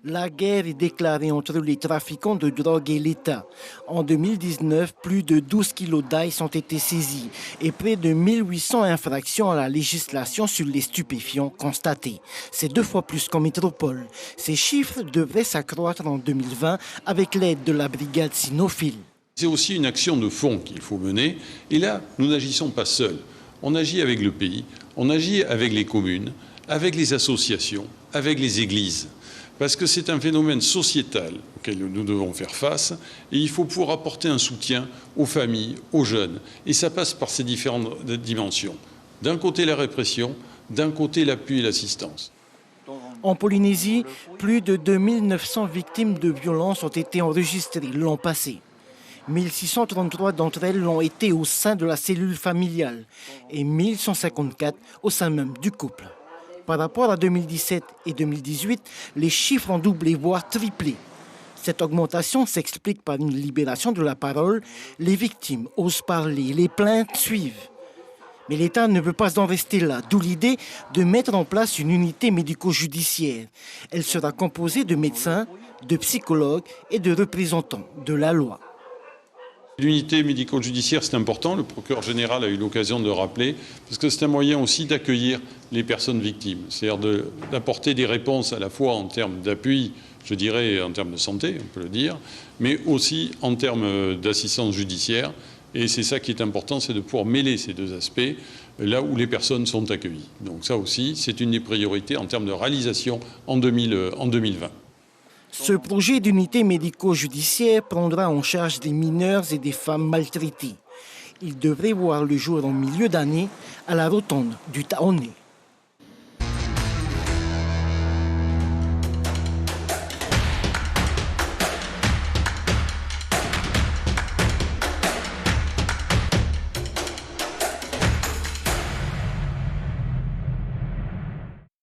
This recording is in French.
La guerre est déclarée entre les trafiquants de drogue et l'État. En 2019, plus de 12 kilos d'ice ont été saisis et près de 1800 infractions à la législation sur les stupéfiants constatées. C'est 2 fois plus qu'en métropole. Ces chiffres devraient s'accroître en 2020 avec l'aide de la brigade cynophile. C'est aussi une action de fond qu'il faut mener. Et là, nous n'agissons pas seuls. On agit avec le pays, on agit avec les communes, avec les associations, avec les églises. Parce que c'est un phénomène sociétal auquel nous devons faire face et il faut pouvoir apporter un soutien aux familles, aux jeunes. Et ça passe par ces différentes dimensions. D'un côté la répression, d'un côté l'appui et l'assistance. En Polynésie, plus de 2900 victimes de violences ont été enregistrées l'an passé. 1633 d'entre elles l'ont été au sein de la cellule familiale et 1154 au sein même du couple. Par rapport à 2017 et 2018, les chiffres ont doublé, voire triplé. Cette augmentation s'explique par une libération de la parole. Les victimes osent parler, les plaintes suivent. Mais l'État ne veut pas en rester là, d'où l'idée de mettre en place une unité médico-judiciaire. Elle sera composée de médecins, de psychologues et de représentants de la loi. L'unité médico-judiciaire, c'est important. Le procureur général a eu l'occasion de le rappeler, parce que c'est un moyen aussi d'accueillir les personnes victimes. C'est-à-dire d'apporter des réponses à la fois en termes d'appui, je dirais en termes de santé, on peut le dire, mais aussi en termes d'assistance judiciaire. Et c'est ça qui est important, c'est de pouvoir mêler ces deux aspects là où les personnes sont accueillies. Donc ça aussi, c'est une des priorités en termes de réalisation en 2020. Ce projet d'unité médico-judiciaire prendra en charge des mineurs et des femmes maltraitées. Il devrait voir le jour en milieu d'année à la rotonde du Taoné.